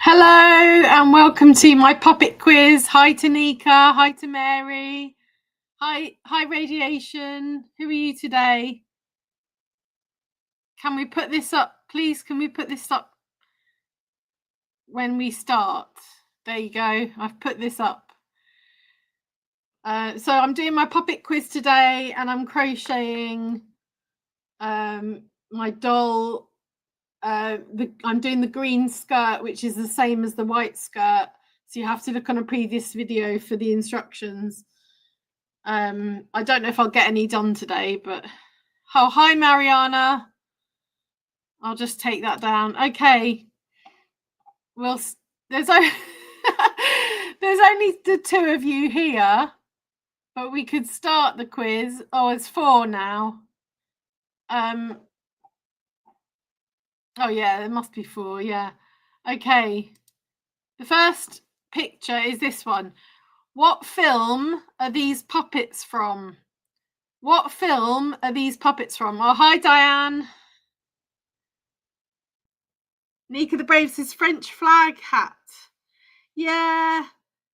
Hello and welcome to my puppet quiz. Hi to Nika, hi to Mary, hi Radiation. Who are you today? Can we put this up, please? Can we put this up when we start? There you go. I've put this up. So I'm doing my puppet quiz today and I'm crocheting my doll. I'm doing the green skirt, which is the same as the white skirt. So you have to look on a previous video for the instructions. I don't know if I'll get any done today, but oh, hi Mariana. I'll just take that down. Okay. Well, there's only the two of you here, but we could start the quiz. Oh, it's 4 now. Oh yeah, there must be 4. Yeah. Okay. The first picture is this one. What film are these puppets from? What film are these puppets from? Oh, hi, Diane. Nika the Brave says French flag hat. Yeah,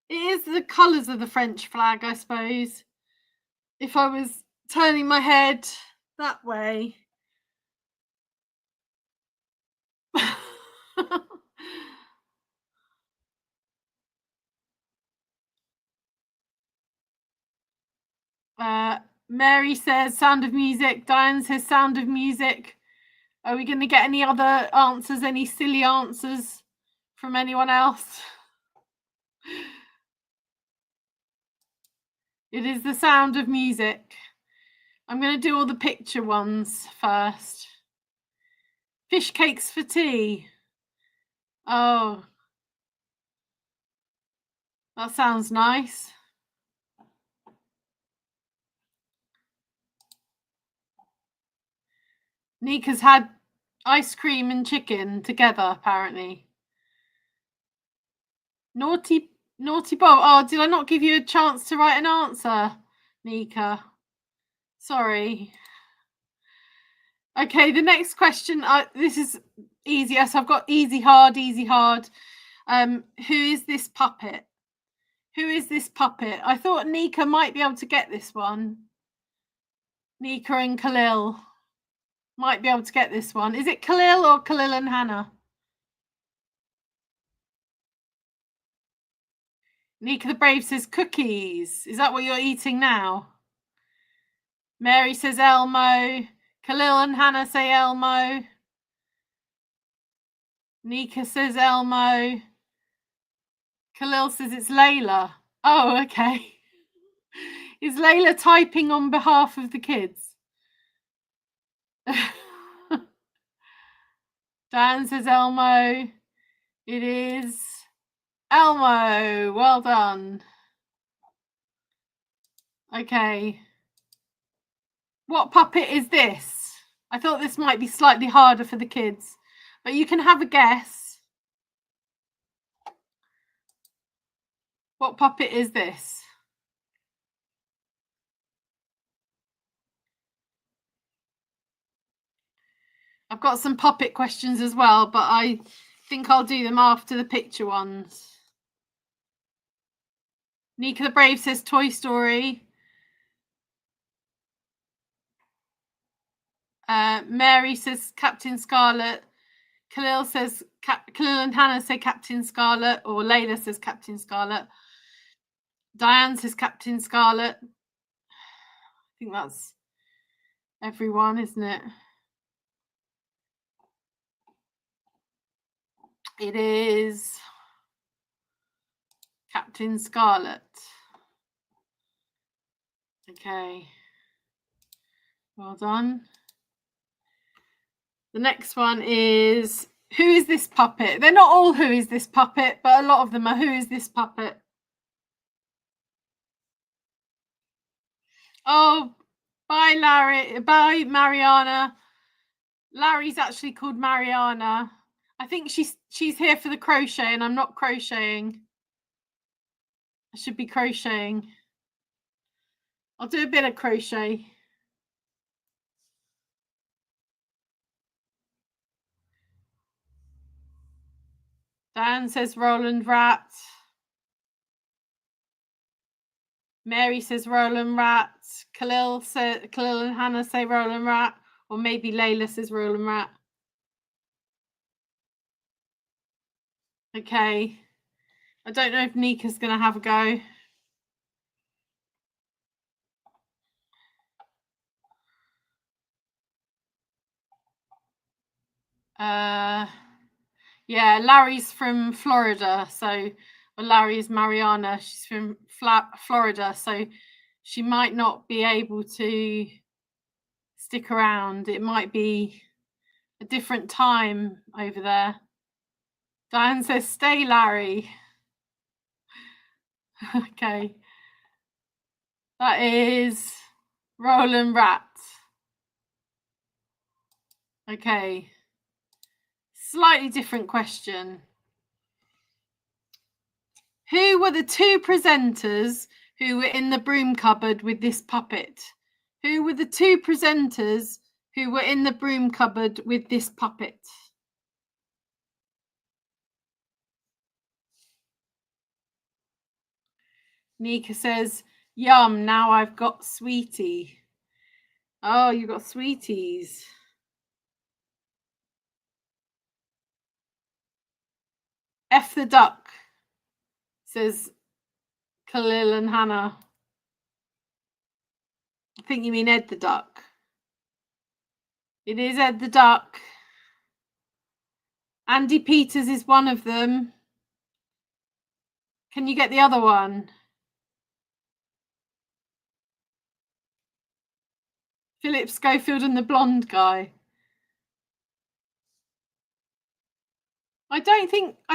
it is the colours of the French flag, I suppose. If I was turning my head that way. Mary says Sound of Music. Diane says Sound of Music. Are we going to get any other answers, any silly answers from anyone else? It is the Sound of Music. I'm going to do all the picture ones first. Fish cakes for tea. Oh, that sounds nice. Nika's had ice cream and chicken together, apparently. Naughty Bob. Oh, did I not give you a chance to write an answer, Nika? Sorry. Okay, the next question. This is easier. So I've got easy, hard, easy, hard. Who is this puppet? Who is this puppet? I thought Nika might be able to get this one. Nika and Khalil might be able to get this one. Is it Khalil or Khalil and Hannah? Nika the Brave says cookies. Is that what you're eating now? Mary says Elmo. Khalil and Hannah say Elmo. Nika says Elmo. Khalil says it's Layla. Oh, okay. Is Layla typing on behalf of the kids? Dan says Elmo. It is Elmo. Well done. Okay. What puppet is this? I thought this might be slightly harder for the kids, but you can have a guess. What puppet is this? I've got some puppet questions as well, but I think I'll do them after the picture ones. Nika the Brave says Toy Story. Mary says Captain Scarlet. Khalil says Khalil and Hannah say Captain Scarlet, or Layla says Captain Scarlet. Diane says Captain Scarlet. I think that's everyone, isn't it? It is Captain Scarlet. Okay. Well done. The next one is Who is this puppet? They're not all Who is this puppet, but a lot of them are Who is this puppet? Oh, bye, Larry. Bye, Mariana. Larry's actually called Mariana. I think she's here for the crochet and I'm not crocheting. I should be crocheting. I'll do a bit of crochet. Diane says Roland Rat. Mary says Roland Rat. Khalil and Hannah say Roland Rat. Or maybe Layla says Roland Rat. Okay. I don't know if Nika's going to have a go. Yeah, Larry's from Florida. So, well, Larry is Mariana. She's from Florida. So she might not be able to stick around. It might be a different time over there. Diane says, stay, Larry. Okay. That is Roland Rat. Okay. Slightly different question. Who were the two presenters who were in the broom cupboard with this puppet? Who were the two presenters who were in the broom cupboard with this puppet? Nika says, yum, now I've got sweetie. Oh, you got sweeties. F the duck, says Khalil and Hannah. I think you mean Ed the duck. It is Ed the duck. Andy Peters is one of them. Can you get the other one? Philip Schofield and the blonde guy. I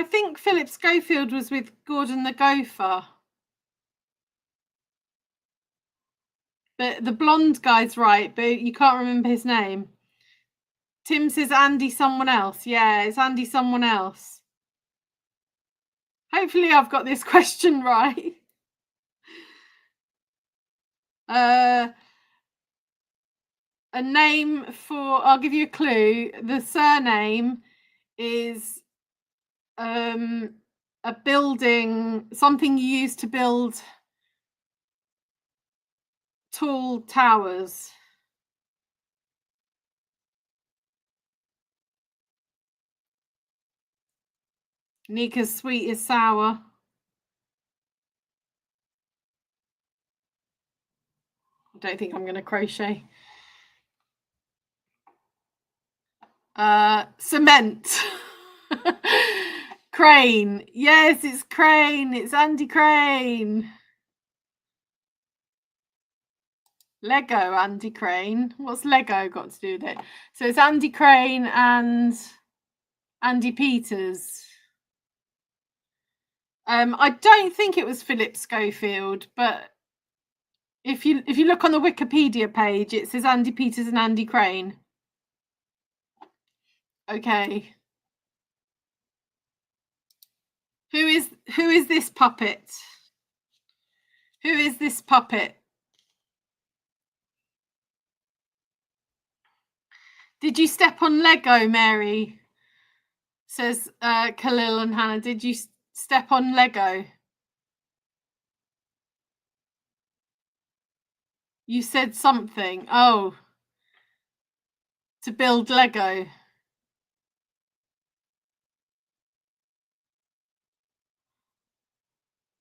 think Philip Schofield was with Gordon the Gopher. But the blonde guy's right, but you can't remember his name. Tim says Andy someone else. Yeah, it's Andy someone else. Hopefully I've got this question right. A name for, I'll give you a clue. The surname is a building, something you use to build tall towers. Nika's sweet is sour. I don't think I'm going to crochet. Cement. Crane. Yes, it's Crane. It's Andy Crane. Lego Andy Crane. What's Lego got to do with it? So it's Andy Crane and Andy Peters. I don't think it was Philip Schofield, but if you look on the Wikipedia page, it says Andy Peters and Andy Crane. Okay. Who is this puppet? Who is this puppet? Did you step on Lego, Mary? Says Khalil and Hannah. Did you step on Lego? You said something. Oh, to build Lego.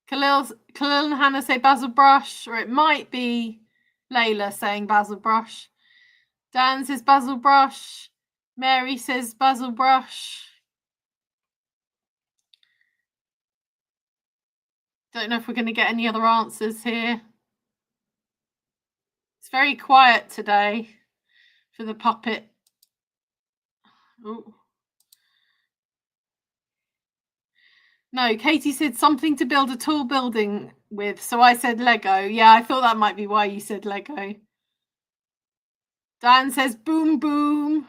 Khalil and Hannah say Basil Brush, or it might be Layla saying Basil Brush. Dan says Basil Brush. Mary says Basil Brush. Don't know if we're going to get any other answers here. It's very quiet today for the puppet. Ooh. No, Katie said something to build a tall building with, so I said Lego. Yeah, I thought that might be why you said Lego. Dan says boom boom.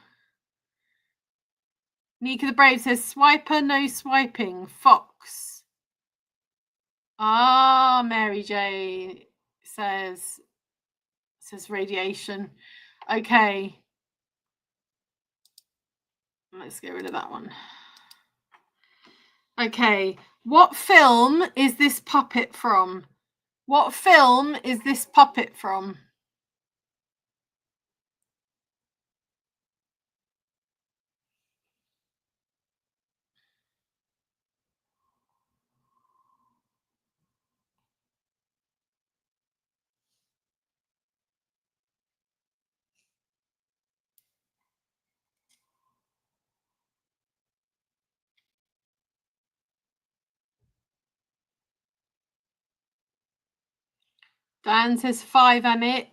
Nika the Brave says swiper, no swiping, fox. Ah, Mary J says radiation. Okay. Let's get rid of that one. Okay, what film is this puppet from? What film is this puppet from? Diane says 5 and it.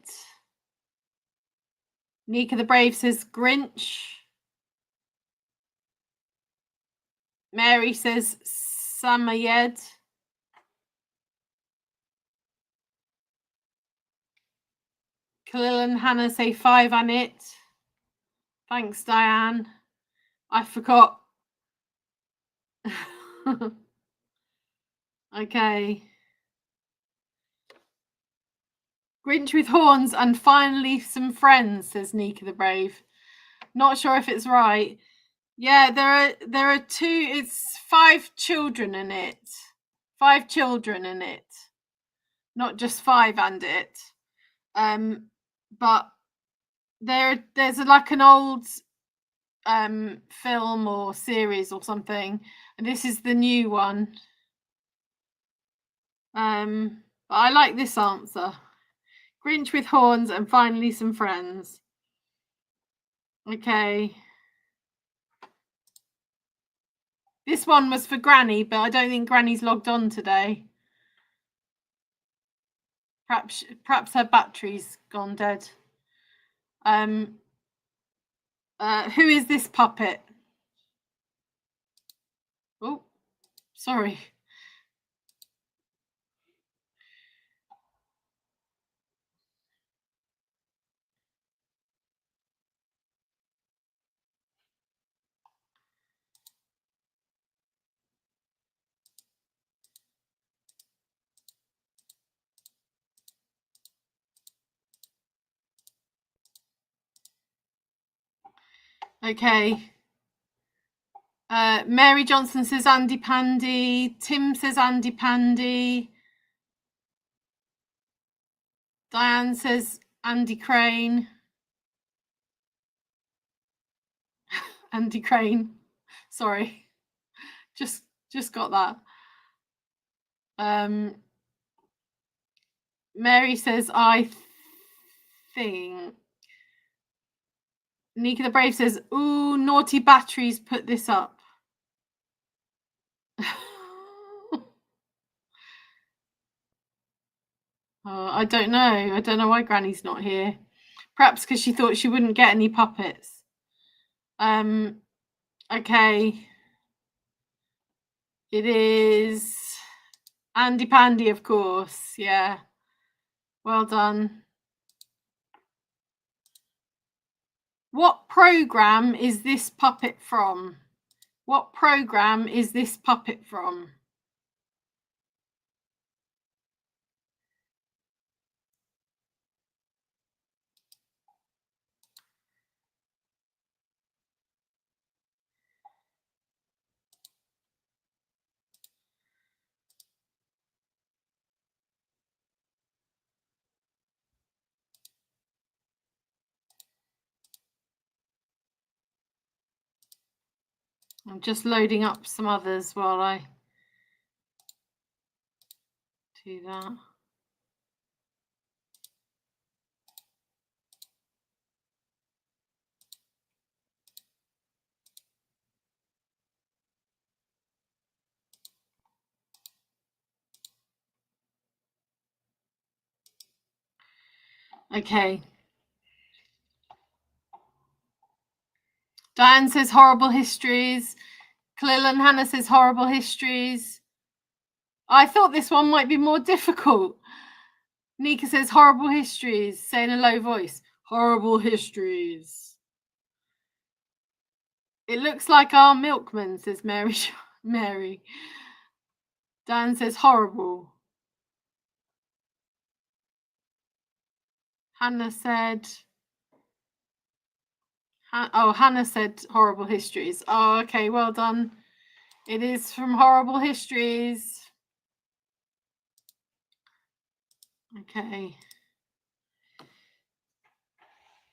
Nika the Brave says Grinch. Mary says Samayed. Khalil and Hannah say 5 and it. Thanks, Diane. I forgot. Okay. Grinch with horns and finally some friends, says Nika the Brave. Not sure if it's right. Yeah, there are 2. It's 5 children in it. 5 children in it. Not just 5 and it. But there's like an old film or series or something, and this is the new one. But I like this answer. Grinch with horns and finally some friends. Okay. This one was for Granny, but I don't think Granny's logged on today. Perhaps her battery's gone dead. Who is this puppet? Oh, sorry. Okay. Mary Johnson says Andy Pandy. Tim says Andy Pandy. Diane says Andy Crane. Andy Crane. Sorry. Just got that. Mary says I think. Nika the Brave says, ooh, naughty batteries put this up. I don't know. I don't know why Granny's not here. Perhaps because she thought she wouldn't get any puppets. Okay. It is Andy Pandy, of course. Yeah. Well done. What program is this puppet from? What program is this puppet from? I'm just loading up some others while I do that. Okay. Diane says horrible histories. Khalil and Hannah says horrible histories. I thought this one might be more difficult. Nika says horrible histories, say in a low voice. Horrible histories. It looks like our milkman, says Mary. Mary. Dan says horrible. Hannah said. Hannah said horrible histories. Oh, okay, well done. It is from Horrible Histories. Okay.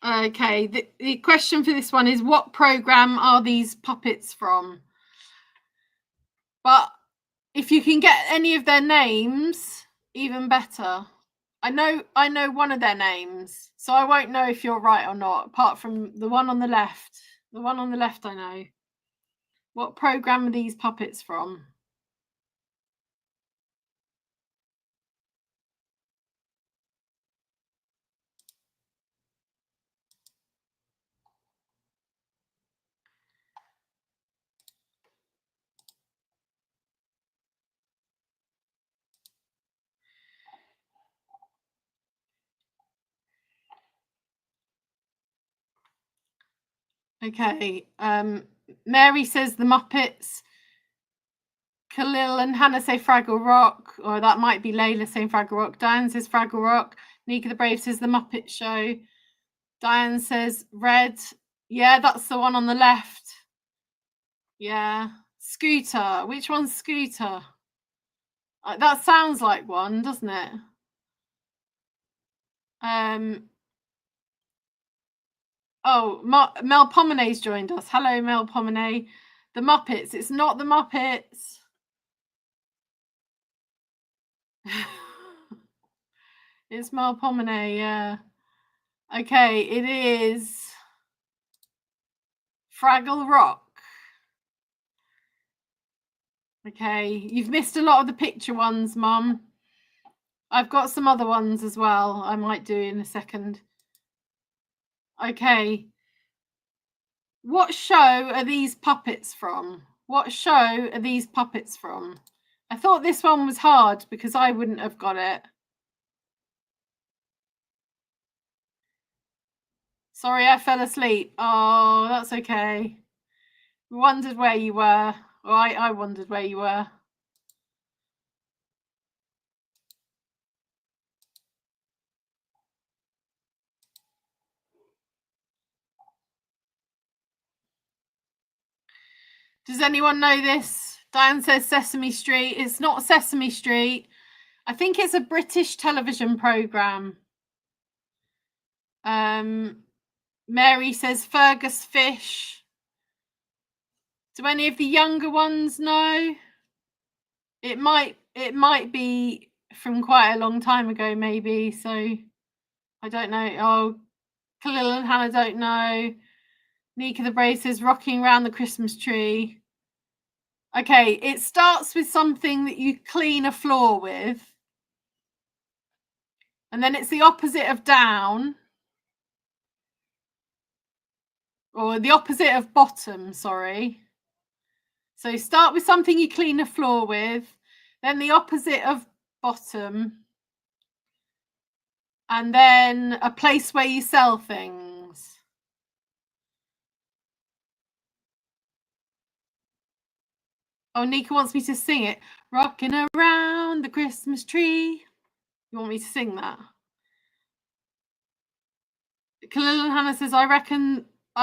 Okay, the question for this one is, what program are these puppets from? But if you can get any of their names, even better. I know one of their names, so I won't know if you're right or not, apart from the one on the left. The one on the left I know. What program are these puppets from? Okay, Mary says the Muppets. Khalil and Hannah say Fraggle Rock, or that might be Layla saying Fraggle Rock. Diane says Fraggle Rock. Nika the Brave says the Muppet Show. Diane says Red. Yeah, that's the one on the left. Yeah. Scooter. Which one's Scooter? That sounds like one, doesn't it? Oh, Mel Pomenaye's joined us. Hello, Mel Pomenaye. The Muppets. It's not the Muppets. It's Mel Pomenaye, yeah. Okay, it is Fraggle Rock. Okay, you've missed a lot of the picture ones, Mum. I've got some other ones as well I might do in a second. Okay. What show are these puppets from? What show are these puppets from? I thought this one was hard because I wouldn't have got it. Sorry, I fell asleep. Oh, that's okay. Wondered where you were. Or I wondered where you were. Does anyone know this? Diane says Sesame Street. It's not Sesame Street. I think it's a British television programme. Mary says Fergus Fish. Do any of the younger ones know? It might be from quite a long time ago, maybe. So I don't know. Oh, Khalil and Hannah don't know. Nika the Brave says Rocking Around the Christmas Tree. Okay, it starts with something that you clean a floor with. And then it's the opposite of down. Or the opposite of bottom, sorry. So start with something you clean a floor with. Then the opposite of bottom. And then a place where you sell things. Oh, Nika wants me to sing it. Rocking around the Christmas tree. You want me to sing that? Khalil and Hannah says, I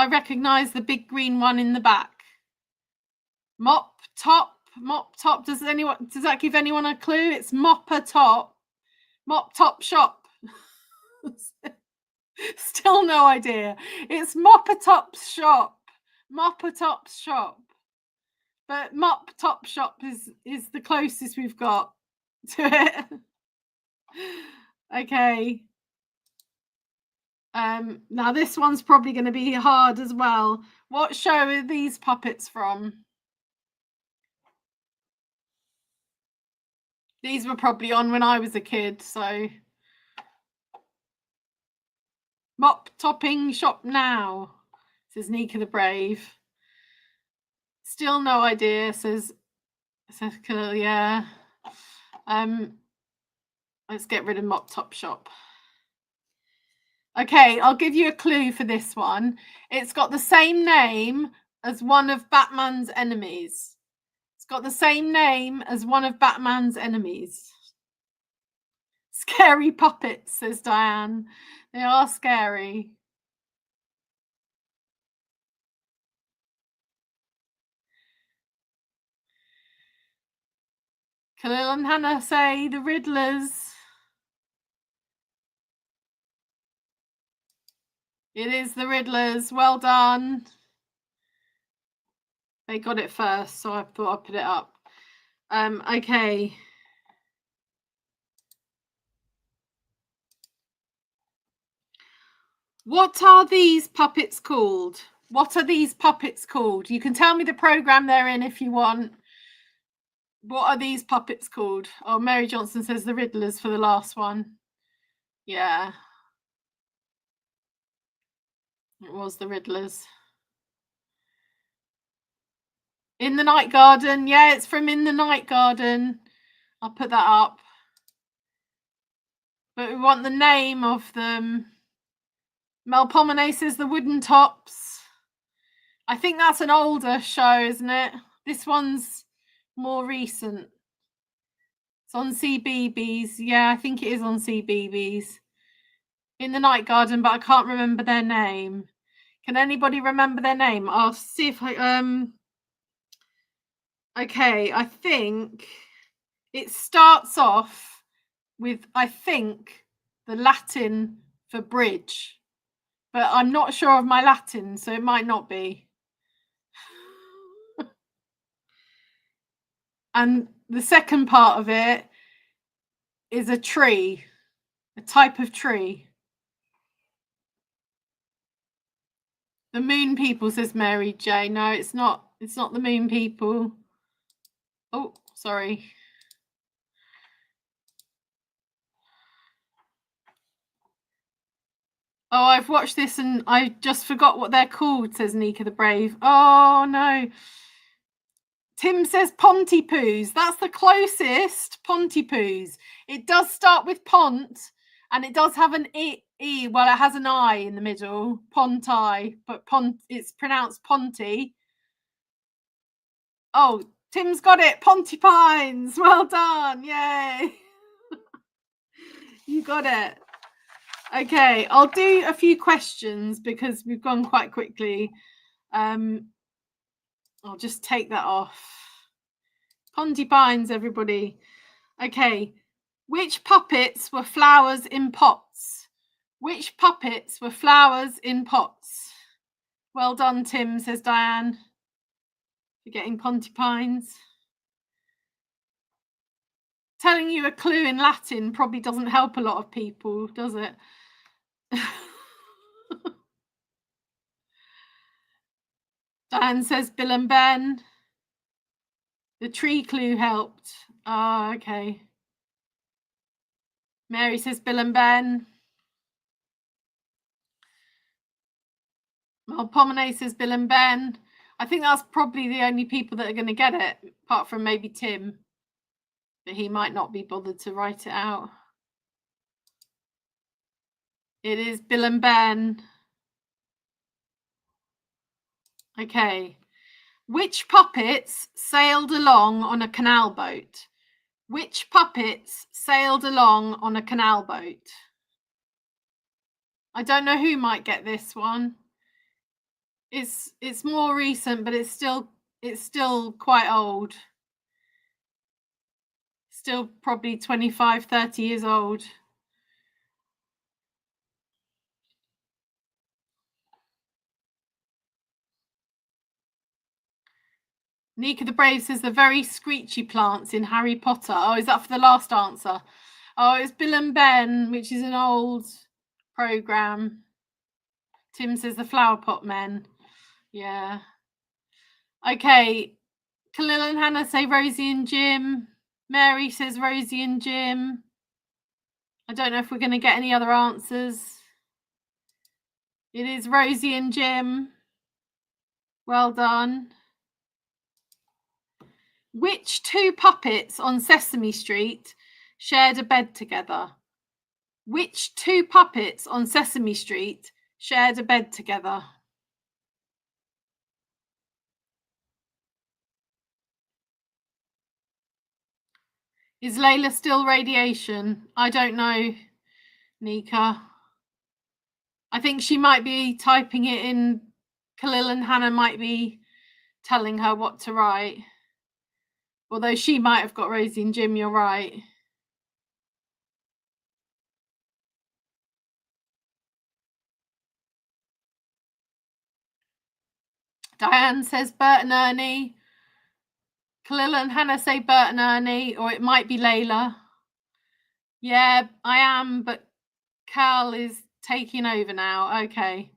recognize the big green one in the back. Mop top. Does that give anyone a clue? It's Mop Top Shop. Still no idea. It's Mop Top Shop. But Mop Top Shop is the closest we've got to it. Okay. Now this one's probably going to be hard as well. What show are these puppets from? These were probably on when I was a kid, so. Mop Topping Shop Now, says Nika the Brave. Still no idea, says Khalil, yeah. Let's get rid of Mop Top Shop. Okay, I'll give you a clue for this one. It's got the same name as one of Batman's enemies. It's got the same name as one of Batman's enemies. Scary puppets, says Diane. They are scary. Khalil and Hannah say the Riddlers. It is the Riddlers. Well done. They got it first, so I thought I'd put it up. Okay. What are these puppets called? What are these puppets called? You can tell me the program they're in if you want. What are these puppets called? Oh, Mary Johnson says the Riddlers for the last one. Yeah. It was the Riddlers. In the Night Garden. Yeah, it's from In the Night Garden. I'll put that up. But we want the name of them. Mel Pomenet says the Wooden Tops. I think that's an older show, isn't it? This one's more recent. It's on CBeebies. Yeah, I think it is on CBeebies. In the Night Garden, but I can't remember their name. Can anybody remember their name? I'll see if I okay, I think it starts off with, I think, the Latin for bridge. But I'm not sure of my Latin, so it might not be. And the second part of it is a tree, a type of tree. The Moon People, says Mary J. No, it's not. It's not the Moon People. Oh, sorry. Oh, I've watched this and I just forgot what they're called, says Nika the Brave. Oh, no. Tim says Pontypoos. That's the closest. Pontypoos. It does start with Pont, and it does have an E. Well, it has an I in the middle. Ponti, but Pont. It's pronounced Ponty. Oh, Tim's got it. Pontypines. Well done. Yay. You got it. Okay, I'll do a few questions because we've gone quite quickly. I'll just take that off. Pontypines, everybody. Okay, which puppets were flowers in pots? Which puppets were flowers in pots? Well done, Tim, says Diane. You're getting Pontypines. Telling you a clue in Latin probably doesn't help a lot of people, does it? Diane says Bill and Ben. The tree clue helped. Ah, okay. Mary says Bill and Ben. Well, Pomenet says Bill and Ben. I think that's probably the only people that are going to get it, apart from maybe Tim. But he might not be bothered to write it out. It is Bill and Ben. Okay. Which puppets sailed along on a canal boat? Which puppets sailed along on a canal boat? I don't know who might get this one. It's more recent, but it's still quite old. Still probably 25, 30 years old. Nika the Brave says the very screechy plants in Harry Potter. Oh, is that for the last answer? Oh, it's Bill and Ben, which is an old program. Tim says the Flower Pot Men. Yeah. Okay. Khalil and Hannah say Rosie and Jim. Mary says Rosie and Jim. I don't know if we're going to get any other answers. It is Rosie and Jim. Well done. Which two puppets on Sesame Street shared a bed together? Which two puppets on Sesame Street shared a bed together? Is Layla still radiation? I don't know, Nika. I think she might be typing it in. Khalil and Hannah might be telling her what to write. Although she might have got Rosie and Jim, you're right. Diane says Bert and Ernie. Khalil and Hannah say Bert and Ernie, or it might be Layla. Yeah, I am, but Cal is taking over now. Okay.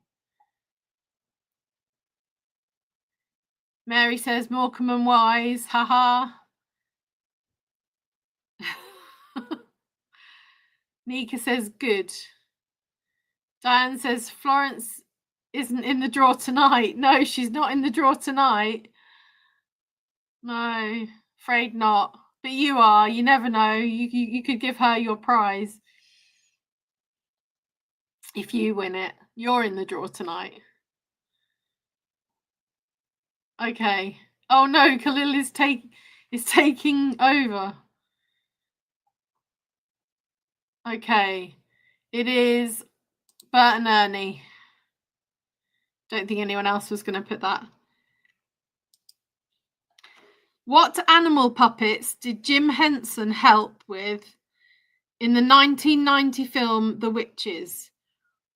Mary says Morecambe and Wise. Haha. Nika says good. Diane says Florence isn't in the draw tonight. No, she's not in the draw tonight. No, afraid not. But you are. You never know. You could give her your prize. If you win it, you're in the draw tonight. Okay. Oh no, Khalil is taking over. Okay. It is Bert and Ernie. Don't think anyone else was going to put that. What animal puppets did Jim Henson help with in the 1990 film The Witches?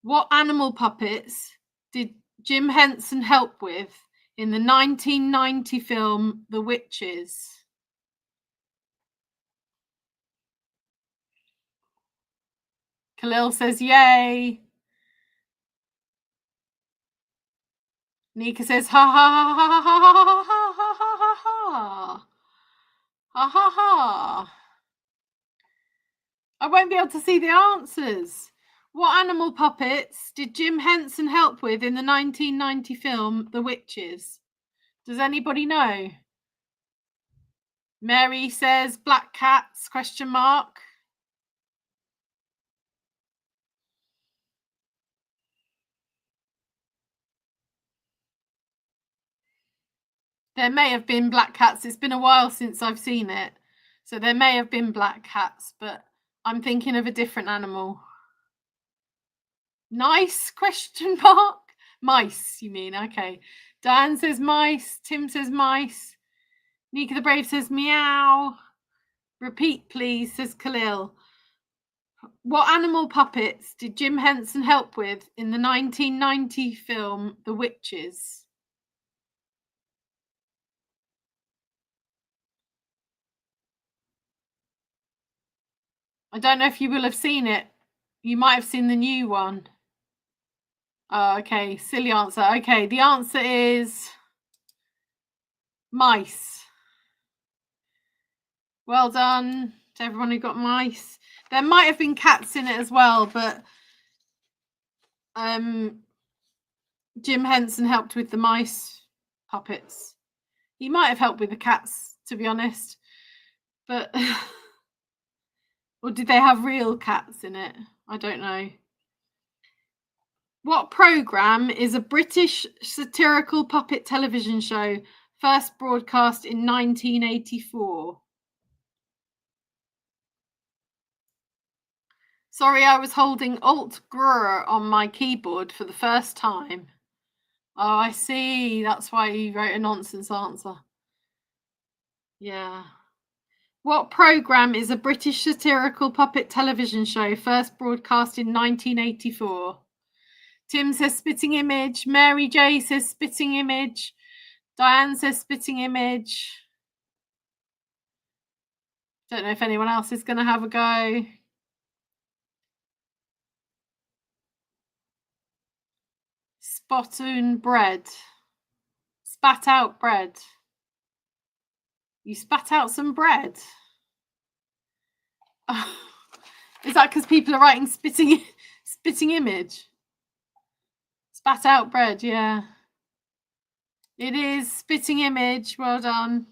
What animal puppets did Jim Henson help with in the 1990 film The Witches? Khalil says yay. Nika says ha ha ha ha ha ha ha ha ha ha ha ha ha. I won't be able to see the answers. What animal puppets did Jim Henson help with in the 1990 film The Witches? Does anybody know? Mary says black cats, question mark. There may have been black cats. It's been a while since I've seen it. So there may have been black cats, but I'm thinking of a different animal. Nice, question mark. Mice, you mean? Okay. Diane says mice. Tim says mice. Nika the Brave says meow. Repeat, please, says Khalil. What animal puppets did Jim Henson help with in the 1990 film The Witches? I don't know if you will have seen it. You might have seen the new one. Oh, okay, silly answer. Okay, the answer is mice. Well done to everyone who got mice. There might have been cats in it as well, but Jim Henson helped with the mice puppets. He might have helped with the cats, to be honest. But or did they have real cats in it? I don't know. What programme is a British satirical puppet television show first broadcast in 1984? Sorry, I was holding Alt-Grr on my keyboard for the first time. Oh, I see. That's why you wrote a nonsense answer. Yeah. What programme is a British satirical puppet television show first broadcast in 1984? Tim says Spitting Image. Mary J says Spitting Image. Diane says Spitting Image. Don't know if anyone else is going to have a go. Spottoon bread. Spat out bread. You spat out some bread. Oh, is that because people are writing spitting image? Spat out bread, yeah. It is Spitting Image. Well done.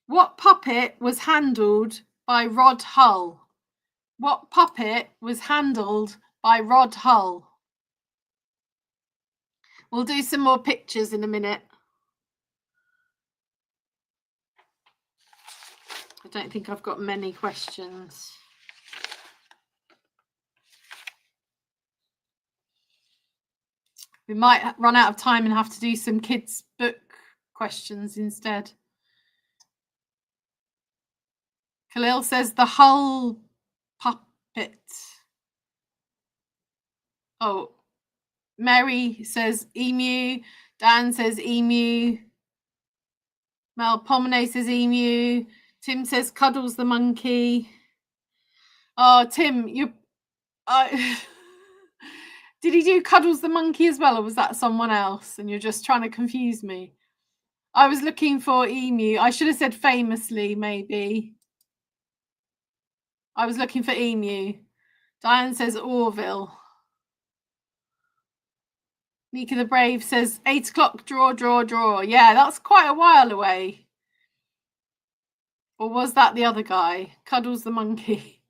What puppet was handled by Rod Hull? What puppet was handled by Rod Hull? We'll do some more pictures in a minute. I don't think I've got many questions. We might run out of time and have to do some kids' book questions instead. Khalil says the Hull puppet. Oh, Mary says emu. Dan says emu. Mel Pomone says emu. Tim says Cuddles the monkey. Oh, Tim, you... did he do Cuddles the monkey as well, or was that someone else? And you're just trying to confuse me. I was looking for emu. I should have said famously, maybe. I was looking for emu. Diane says Orville. Nika the Brave says 8 o'clock, draw. Yeah, that's quite a while away. Or was that the other guy? Cuddles the monkey.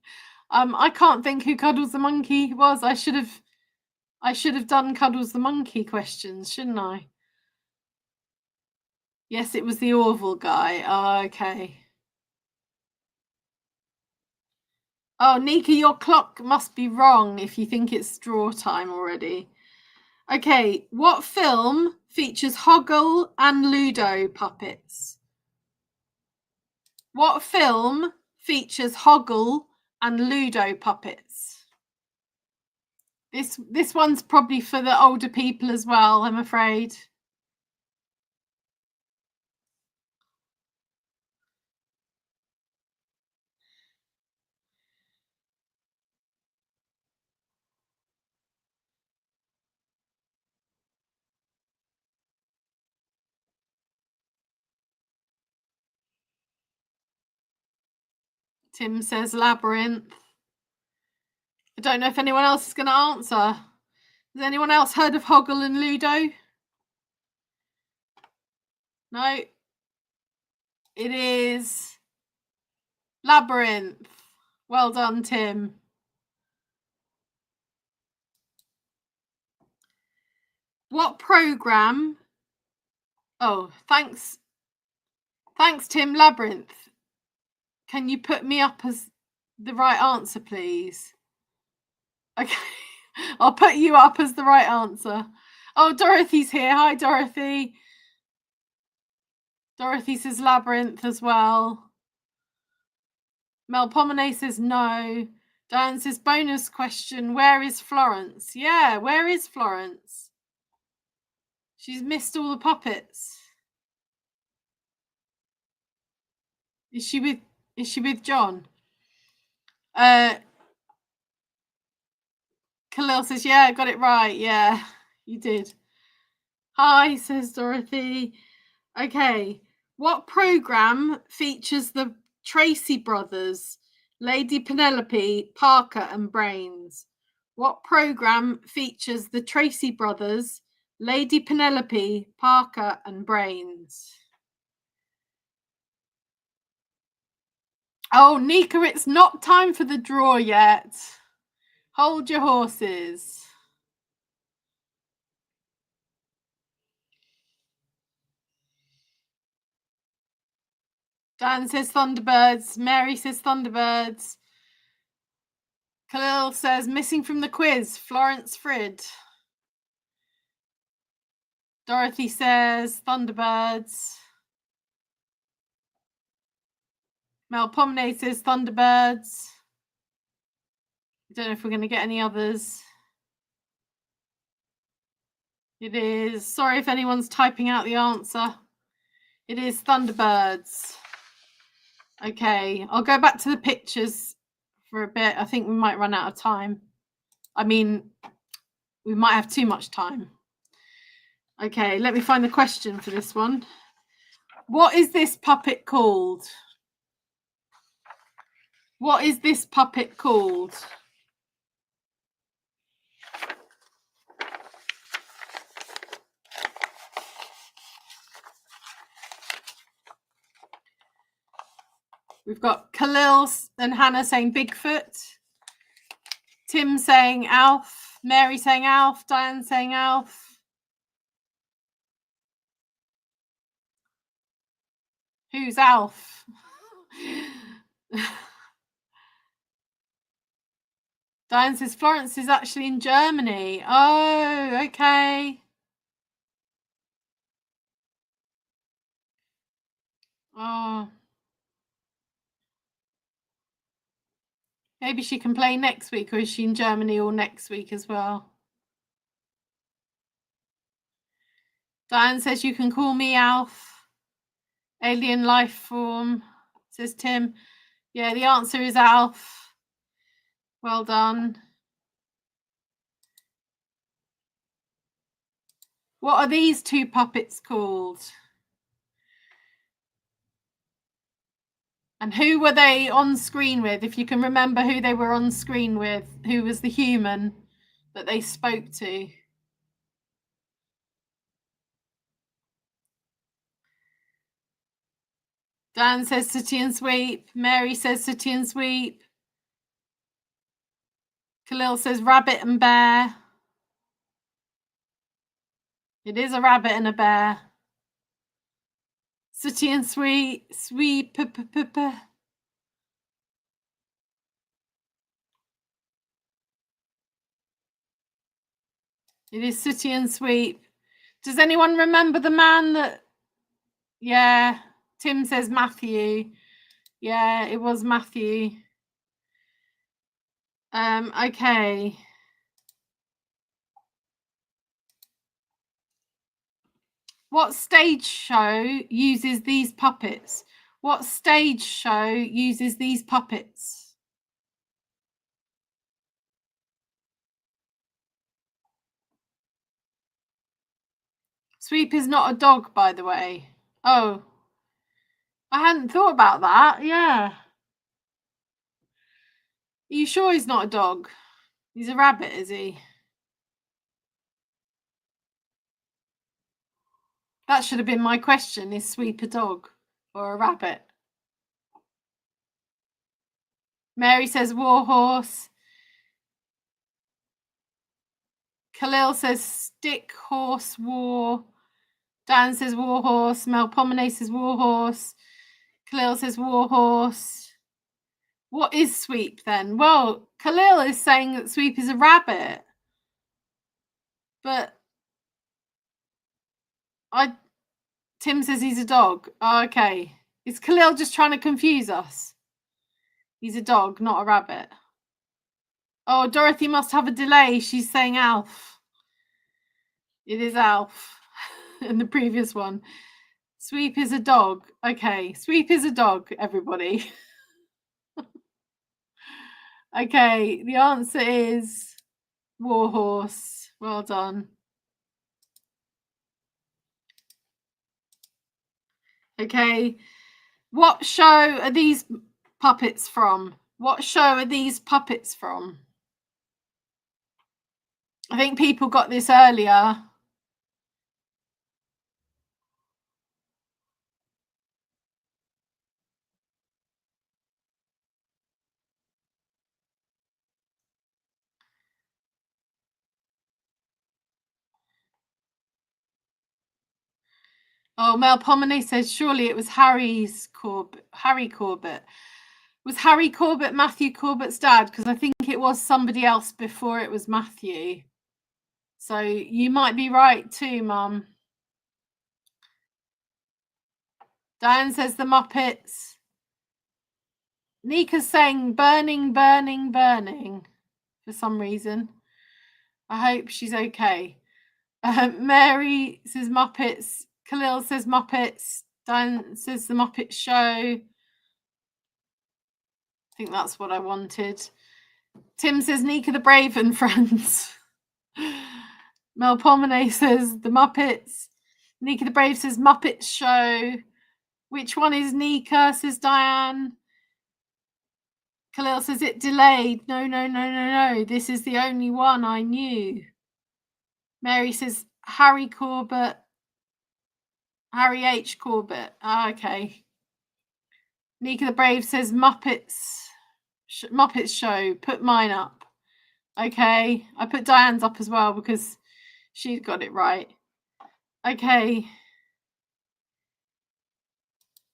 I can't think who Cuddles the monkey was. I should have done Cuddles the monkey questions, shouldn't I? Yes, it was the Orville guy. Oh, okay. Oh, Nika, your clock must be wrong if you think it's draw time already. Okay, what film features Hoggle and Ludo puppets? What film features Hoggle and Ludo puppets? This one's probably for the older people as well, I'm afraid. Tim says Labyrinth. I don't know if anyone else is going to answer. Has anyone else heard of Hoggle and Ludo? No. It is Labyrinth. Well done, Tim. What program? Oh, thanks. Thanks, Tim. Labyrinth. Can you put me up as the right answer, please? Okay. I'll put you up as the right answer. Oh, Dorothy's here. Hi, Dorothy. Dorothy says Labyrinth as well. Mel Pomone says no. Diane says bonus question. Where is Florence? Yeah, where is Florence? She's missed all the puppets. Is she with John? Khalil says, yeah, I got it right. Yeah, you did. Hi, says Dorothy. Okay. What program features the Tracy brothers, Lady Penelope, Parker, and Brains? What program features the Tracy brothers, Lady Penelope, Parker, and Brains? Oh, Nika, it's not time for the draw yet. Hold your horses. Dan says Thunderbirds. Mary says Thunderbirds. Khalil says missing from the quiz, Florence Frid. Dorothy says Thunderbirds. Mel Pomone says Thunderbirds. I don't know if we're going to get any others. It is. Sorry if anyone's typing out the answer. It is Thunderbirds. Okay, I'll go back to the pictures for a bit. I think we might run out of time. I mean, we might have too much time. Okay, let me find the question for this one. What is this puppet called? What is this puppet called? We've got Khalil and Hannah saying Bigfoot. Tim saying Alf. Mary saying Alf. Diane saying Alf. Who's Alf? Diane says Florence is actually in Germany. Oh, okay. Oh. Maybe she can play next week, or is she in Germany all next week as well? Diane says you can call me Alf. Alien life form, says Tim. Yeah, the answer is Alf. Well done. What are these two puppets called? And who were they on screen with? If you can remember who they were on screen with, who was the human that they spoke to? Dan says Sooty and Sweep. Mary says Sooty and Sweep. Khalil says rabbit and bear. It is a rabbit and a bear. Sooty and Sweep. Sweep. It is Sooty and Sweep. Does anyone remember the man that... Yeah, Tim says Matthew. Yeah, it was Matthew. Okay. What stage show uses these puppets? What stage show uses these puppets? Sweep is not a dog, by the way. Oh, I hadn't thought about that. Yeah. Are you sure he's not a dog? He's a rabbit, is he? That should have been my question. Is Sweep a dog or a rabbit? Mary says warhorse. Khalil says stick horse war. Dan says warhorse. Melpomene says warhorse. Khalil says warhorse. What is Sweep then? Well, Khalil is saying that Sweep is a rabbit. But Tim says he's a dog. Oh, okay. Is Khalil just trying to confuse us? He's a dog, not a rabbit. Oh, Dorothy must have a delay. She's saying Alf. It is Alf in the previous one. Sweep is a dog. Okay, Sweep is a dog, everybody. Okay, the answer is warhorse. Well done. Okay, what show are these puppets from? What show are these puppets from? I think people got this earlier. Oh, Mel Pomini says surely it was Harry Corbett. Was Harry Corbett Matthew Corbett's dad? Because I think it was somebody else before it was Matthew. So you might be right too, Mum. Diane says the Muppets. Nika's saying burning, burning, burning for some reason. I hope she's okay. Mary says Muppets. Khalil says Muppets. Diane says the Muppet Show. I think that's what I wanted. Tim says Nika the Brave and Friends. Mel Pomene says the Muppets. Nika the Brave says Muppet Show. Which one is Nika? Says Diane. Khalil says it delayed. No, no, no, no, no. This is the only one I knew. Mary says Harry Corbett. Harry H. Corbett. Okay. Nika the Brave says Muppets. Muppets Show. Put mine up. Okay. I put Diane's up as well because she's got it right. Okay.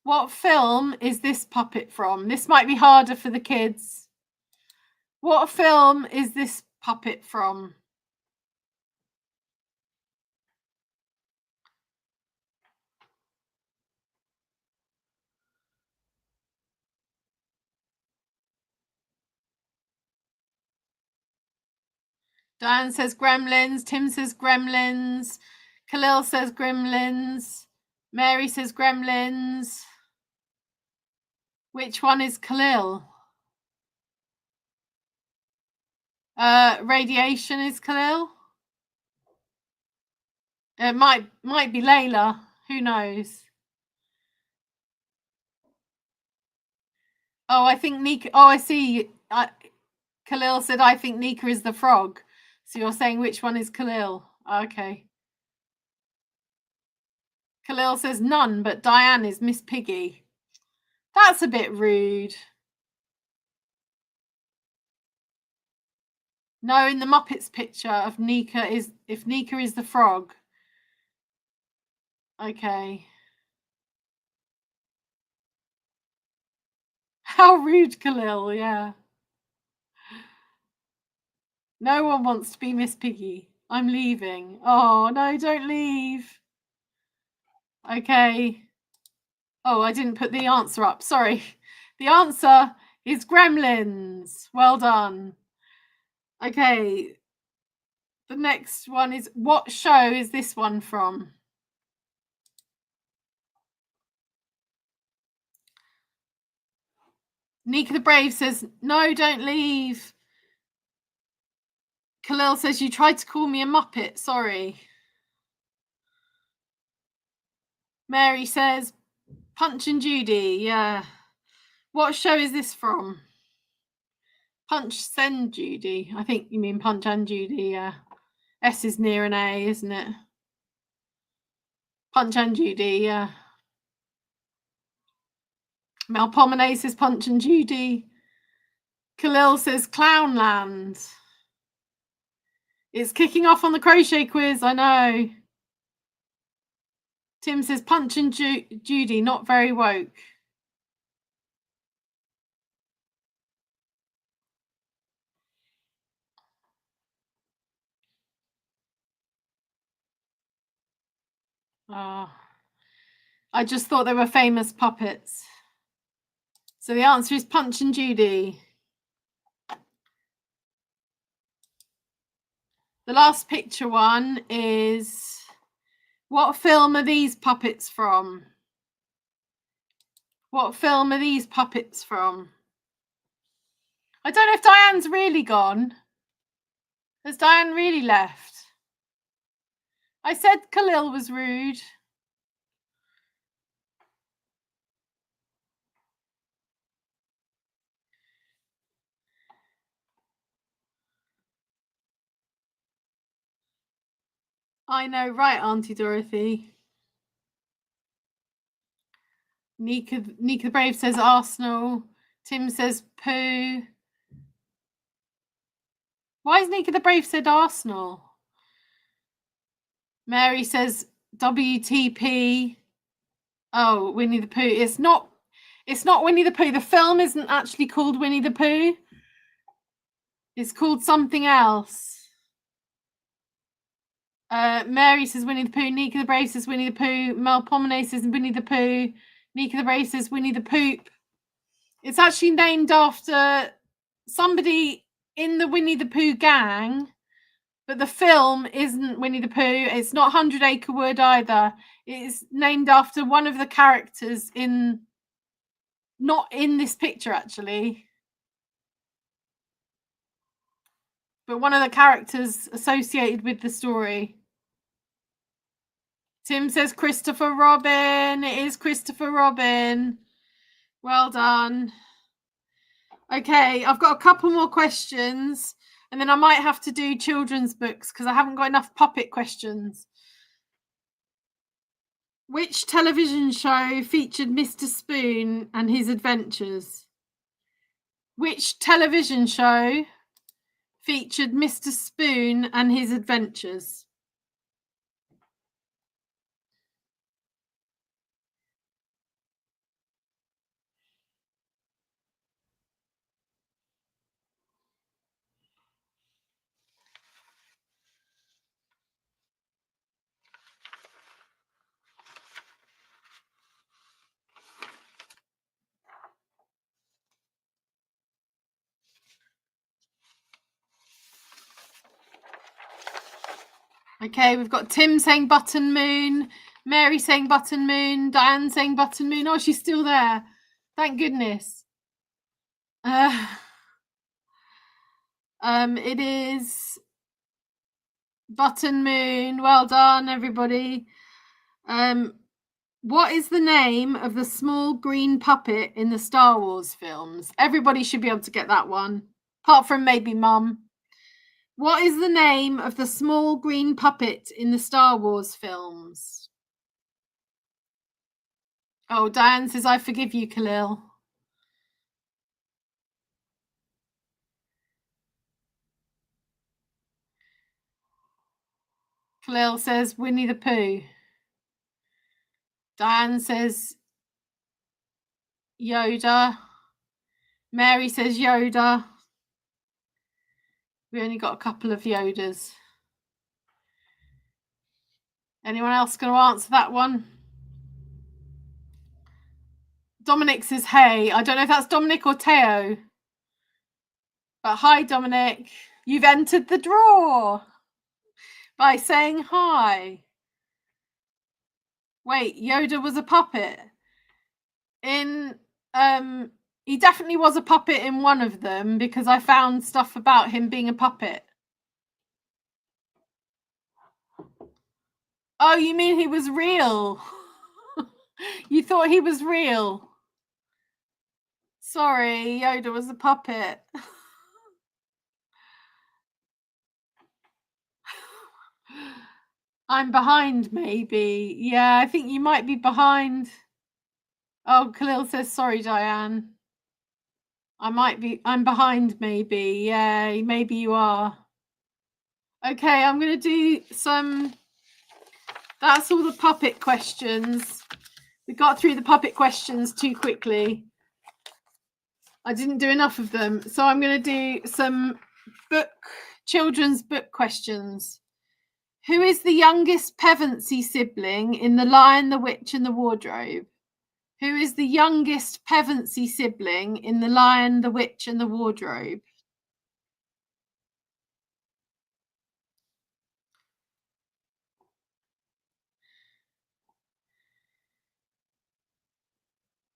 What film is this puppet from? This might be harder for the kids. What film is this puppet from? Diane says gremlins. Tim says gremlins. Khalil says gremlins. Mary says gremlins. Which one is Khalil? Radiation is Khalil. It might be Layla. Who knows? Oh, I think Nika. Oh, I see. Khalil said, I think Nika is the frog. So you're saying which one is Khalil? Okay. Khalil says none, but Diane is Miss Piggy. That's a bit rude. No, in the Muppets picture of Nika is, if Nika is the frog. Okay. How rude, Khalil, yeah. No one wants to be Miss Piggy. I'm leaving. Oh, no, don't leave. Okay. Oh, I didn't put the answer up. Sorry. The answer is Gremlins. Well done. Okay. The next one is, what show is this one from? Nika the Brave says, no, don't leave. Khalil says, you tried to call me a Muppet. Sorry. Mary says, Punch and Judy. Yeah. What show is this from? Punch Send Judy. I think you mean Punch and Judy. Yeah. S is near an A, isn't it? Punch and Judy. Yeah. Melpomene says Punch and Judy. Khalil says Clownland. It's kicking off on the crochet quiz. I know. Tim says Punch and Judy, not very woke. Oh, I just thought they were famous puppets. So the answer is Punch and Judy. The last picture one is, what film are these puppets from? What film are these puppets from? I don't know if Diane's really gone. Has Diane really left? I said Khalil was rude. I know, right, Auntie Dorothy. Nika the Brave says Arsenal. Tim says Pooh. Why has Nika the Brave said Arsenal? Mary says WTP. Oh, Winnie the Pooh. It's not Winnie the Pooh. The film isn't actually called Winnie the Pooh. It's called something else. Mary says Winnie the Pooh. Nika the Brave says Winnie the Pooh. Melpomene says Winnie the Pooh. Nika the Brave says Winnie the Poop. It's actually named after somebody in the Winnie the Pooh gang, but the film isn't Winnie the Pooh. It's not 100 Acre Wood either. It's named after one of the characters in, not in this picture actually, but one of the characters associated with the story. Tim says Christopher Robin. It is Christopher Robin. Well done. Okay, I've got a couple more questions, and then I might have to do children's books because I haven't got enough puppet questions. Which television show featured Mr. Spoon and his adventures? Which television show featured Mr. Spoon and his adventures? Okay, we've got Tim saying button moon, Mary saying button moon, Diane saying button moon. Oh, she's still there. Thank goodness. It is button moon. Well done, everybody. What is the name of the small green puppet in the Star Wars films? Everybody should be able to get that one, apart from maybe Mum. What is the name of the small green puppet in the Star Wars films? Oh, Diane says, I forgive you, Khalil. Khalil says, Winnie the Pooh. Diane says, Yoda. Mary says, Yoda. We only got a couple of Yodas. Anyone else going to answer that one? Dominic says, hey. I don't know if that's Dominic or Teo. But hi, Dominic. You've entered the draw by saying hi. Wait, Yoda was a puppet? He definitely was a puppet in one of them because I found stuff about him being a puppet. Oh, you mean he was real? You thought he was real? Sorry, Yoda was a puppet. I'm behind, maybe. Yeah, I think you might be behind. Oh, Khalil says, sorry, Diane. I'm behind, maybe. Yeah, maybe you are. Okay, I'm going to do some... That's all the puppet questions. We got through the puppet questions too quickly. I didn't do enough of them. So I'm going to do some children's book questions. Who is the youngest Pevensey sibling in The Lion, the Witch and the Wardrobe? Who is the youngest Pevensey sibling in The Lion, the Witch and the Wardrobe?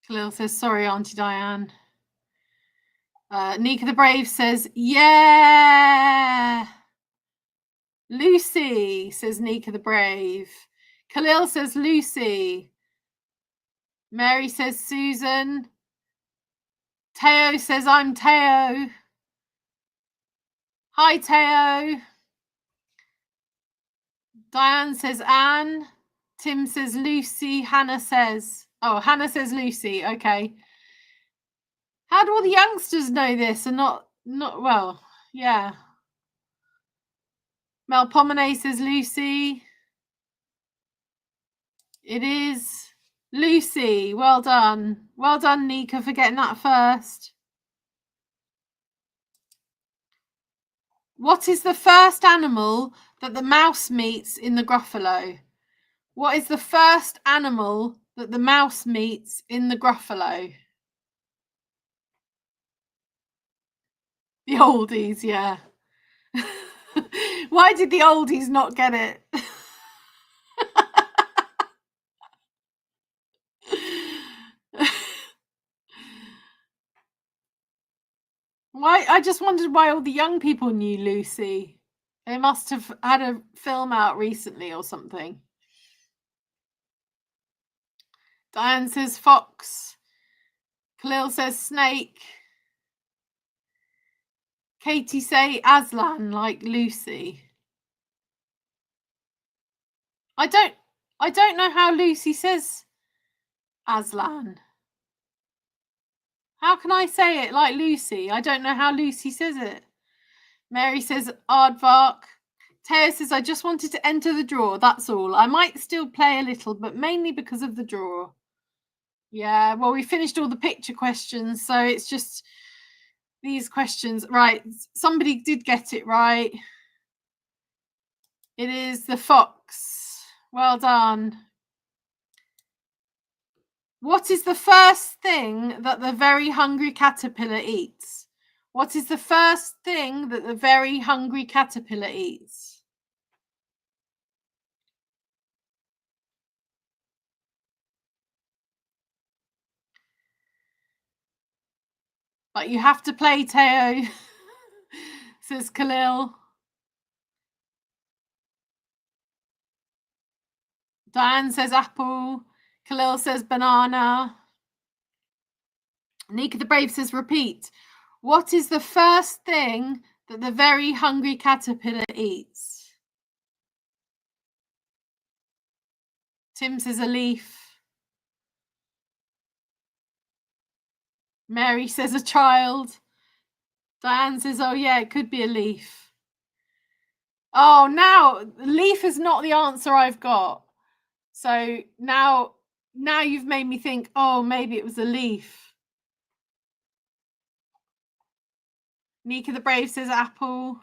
Khalil says, sorry, Auntie Diane. Nika the Brave says, yeah. Lucy, says Nika the Brave. Khalil says, Lucy. Mary says, Susan. Teo says, I'm Teo. Hi, Teo. Diane says, Anne. Tim says, Lucy. Hannah says Lucy. Okay. How do all the youngsters know this and not well, yeah. Mel Pomenet says Lucy. It is Lucy. Well done. Well done, Nika, for getting that first. What is the first animal that the mouse meets in the Gruffalo? What is the first animal that the mouse meets in the Gruffalo? The oldies, yeah. Why did the oldies not get it? Why? I just wondered why all the young people knew Lucy. They must have had a film out recently or something. Diane says fox. Khalil says snake. Katie say Aslan, like Lucy. I don't know how Lucy says Aslan. How can I say it like Lucy? I don't know how Lucy says it. Mary says aardvark. Teo says, I just wanted to enter the draw, that's all. I might still play a little, but mainly because of the draw. Yeah, well, we finished all the picture questions, so it's just these questions. Right, somebody did get it right. It is the fox. Well done. What is the first thing that the very hungry caterpillar eats? What is the first thing that the very hungry caterpillar eats? But you have to play, Teo, says Khalil. Diane says apple. Khalil says banana. Nika the Brave says repeat. What is the first thing that the very hungry caterpillar eats? Tim says a leaf. Mary says a child. Diane says, oh yeah, it could be a leaf. Oh, now leaf is not the answer I've got. So now you've made me think, oh, maybe it was a leaf. Nika the Brave says apple.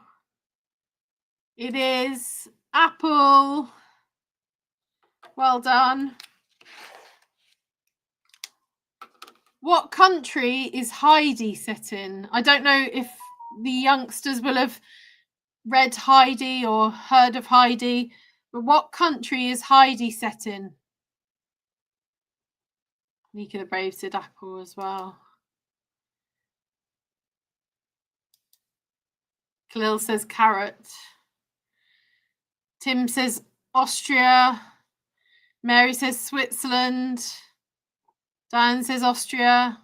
It is apple. Well done. What country is Heidi set in? I don't know if the youngsters will have read Heidi or heard of Heidi, but what country is Heidi set in? Nika the Brave said apple as well. Khalil says carrot. Tim says Austria. Mary says Switzerland. Diane says Austria.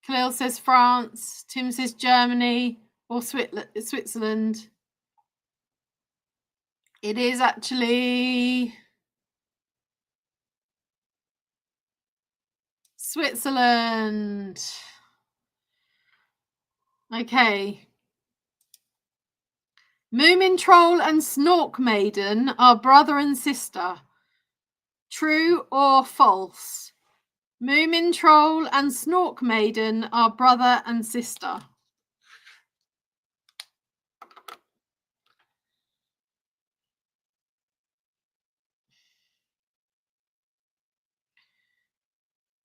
Khalil says France. Tim says Germany or Switzerland. It is actually Switzerland. Okay. Moomin Troll and Snork Maiden are brother and sister. True or false? Moomin Troll and Snork Maiden are brother and sister.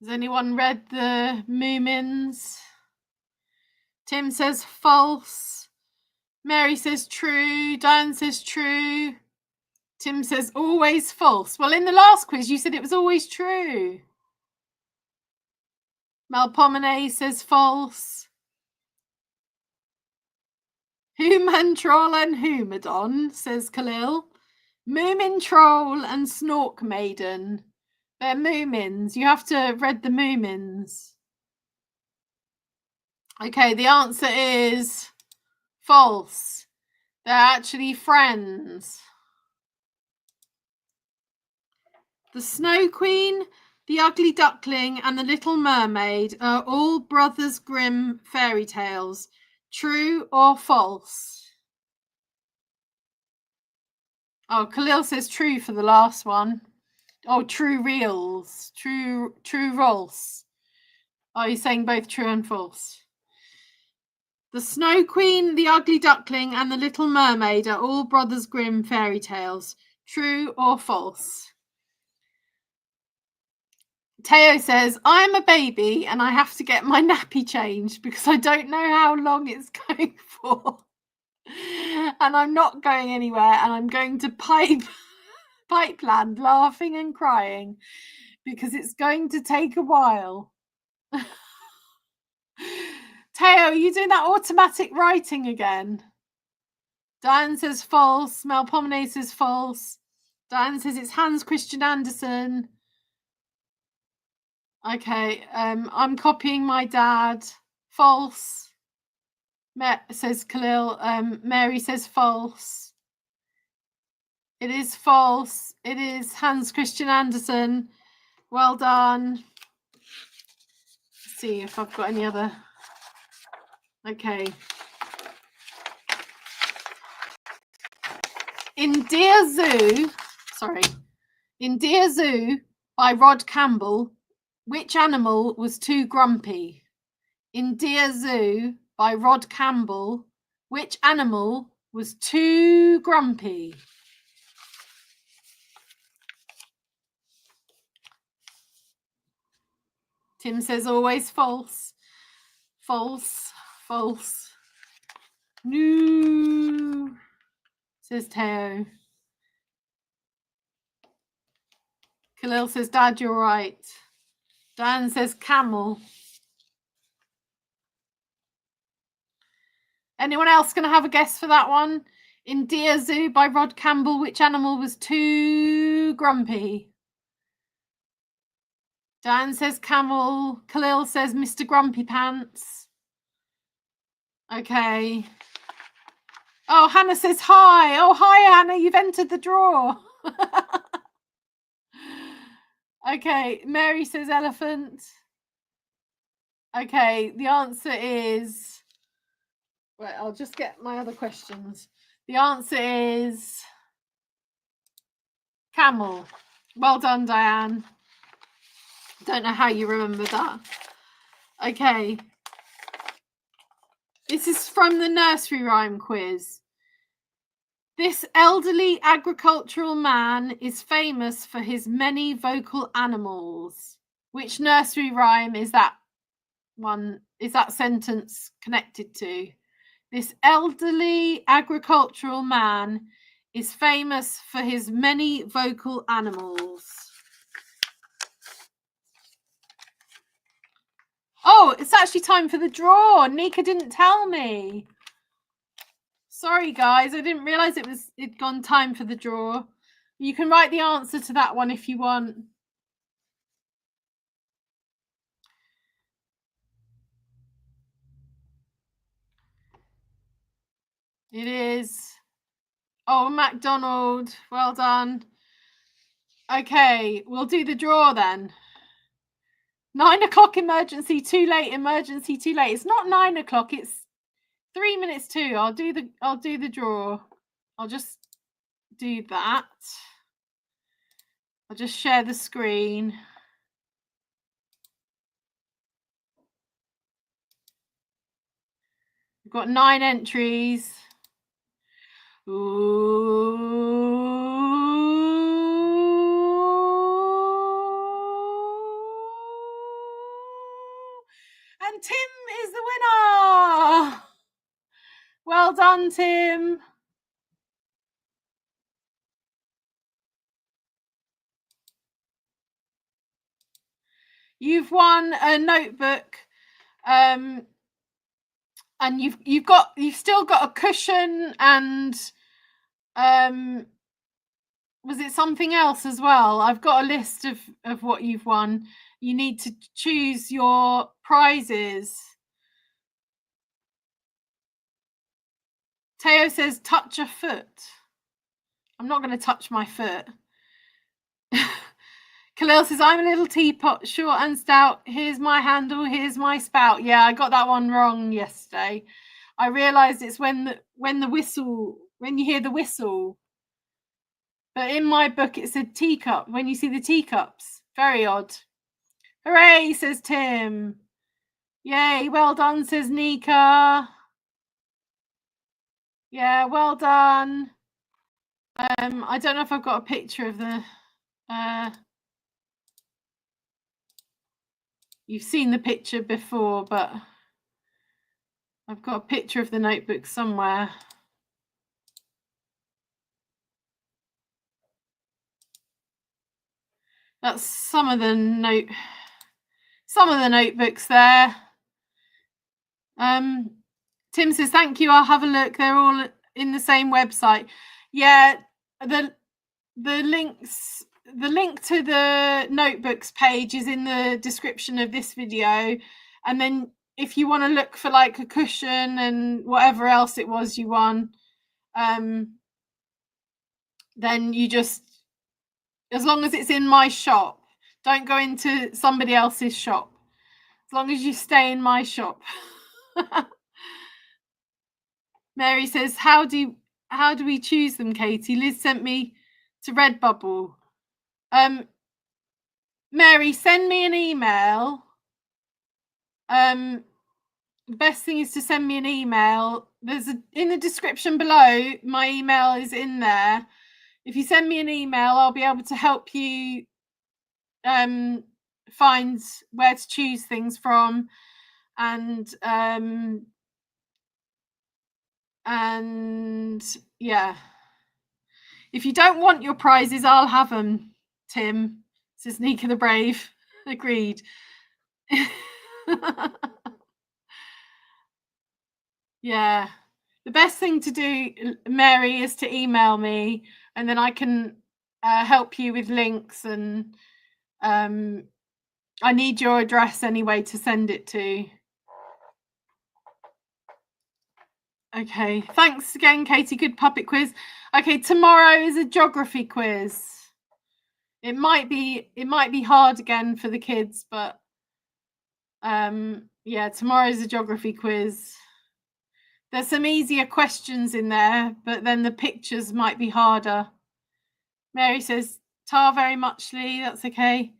Has anyone read the Moomins? Tim says false. Mary says true. Diane says true. Tim says always false. Well, in the last quiz, you said it was always true. Malpomene says false. Human Troll and Humadon, says Khalil. Moomin Troll and Snork Maiden. They're Moomins. You have to have read the Moomins. Okay, the answer is false. They're actually friends. The Snow Queen, the Ugly Duckling, and the Little Mermaid are all Brothers Grimm fairy tales. True or false? Oh, Khalil says true for the last one. Oh, true reals. True rolls. Oh, you're saying both true and false. The Snow Queen, the Ugly Duckling, and the Little Mermaid are all Brothers Grimm fairy tales. True or false? Teo says, I'm a baby and I have to get my nappy changed because I don't know how long it's going for. And I'm not going anywhere and I'm going to pipeland laughing and crying because it's going to take a while. Teo, are you doing that automatic writing again? Diane says false. Melpomene says false. Diane says it's Hans Christian Andersen. Okay, I'm copying my dad. False. Says Khalil. Mary says false. It is false. It is Hans Christian Andersen. Well done. Let's see if I've got any other. Okay. In Dear Zoo by Rod Campbell, which animal was too grumpy? In Dear Zoo by Rod Campbell, which animal was too grumpy? Tim says always false. False. False. No, says Teo. Khalil says, Dad, you're right. Dan says camel. Anyone else going to have a guess for that one? In Deer Zoo by Rod Campbell, which animal was too grumpy? Dan says camel. Khalil says Mr. Grumpy Pants. Okay. Oh, Hannah says hi. Oh, hi, Hannah. You've entered the draw. Okay. Mary says elephant. Okay. The answer is... Right, I'll just get my other questions. The answer is camel. Well done, Diane. Don't know how you remember that. Okay. This is from the nursery rhyme quiz. This elderly agricultural man is famous for his many vocal animals. Which nursery rhyme is that one? Is that sentence connected to? This elderly agricultural man is famous for his many vocal animals. Oh, it's actually time for the draw. Nika didn't tell me. Sorry, guys. I didn't realize it'd gone time for the draw. You can write the answer to that one if you want. It is. Oh, McDonald. Well done. Okay, we'll do the draw then. 9 o'clock emergency, too late, emergency, too late. It's not 9 o'clock, it's 3 minutes to. I'll do the draw. I'll just do that. I'll just share the screen. We've got 9 entries. Ooh. And Tim is the winner. Well done, Tim. You've won a notebook, and you've still got a cushion and was it something else as well? I've got a list of what you've won. You need to choose your prizes. Teo says touch a foot. I'm not going to touch my foot. Khalil says, I'm a little teapot, short and stout. Here's my handle, here's my spout. Yeah, I got that one wrong yesterday. I realised it's when the whistle, when you hear the whistle. But in my book, it said teacup, when you see the teacups. Very odd. Hooray, says Tim. Yay, well done, says Nika. Yeah, well done. I don't know if I've got a picture of the... You've seen the picture before, but I've got a picture of the notebook somewhere. That's some of the notebooks there. Tim says, thank you, I'll have a look. They're all in the same website. Yeah, the link to the notebooks page is in the description of this video. And then if you want to look for like a cushion and whatever else it was you won, then you just, as long as it's in my shop, don't go into somebody else's shop. As long as you stay in my shop. Mary says, how do we choose them, Katie? Liz sent me to Redbubble. Mary, send me an email. The best thing is to send me an email. There's in the description below, my email is in there. If you send me an email, I'll be able to help you find where to choose things from, and yeah, if you don't want your prizes, I'll have them. Tim says Nika the Brave. Agreed. Yeah, The best thing to do, Mary, is to email me, and then I can help you with links, and I need your address anyway to send it to. Okay, thanks again, Katie. Good puppet quiz. Okay, tomorrow is a geography quiz. It might be hard again for the kids, but yeah, tomorrow is a geography quiz. There's some easier questions in there, but then the pictures might be harder. Mary says, "Ta very muchly." That's okay.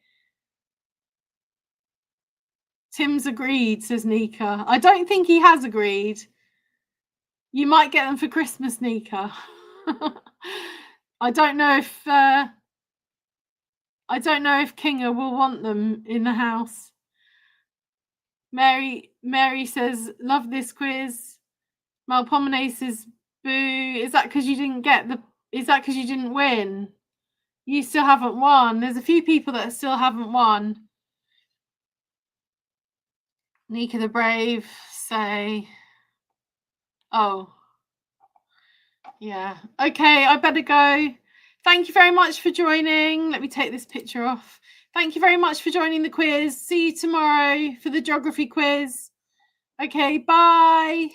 Tim's agreed, says Nika. I don't think he has agreed. You might get them for Christmas, Nika. I don't know if Kinga will want them in the house. Mary says, "Love this quiz." Malpomene says, "Boo." Is that because you didn't get the? Is that because you didn't win? You still haven't won. There's a few people that still haven't won. Nika the Brave say, "Oh, yeah. Okay, I better go. Thank you very much for joining. Let me take this picture off. Thank you very much for joining the quiz. See you tomorrow for the geography quiz. Okay, bye."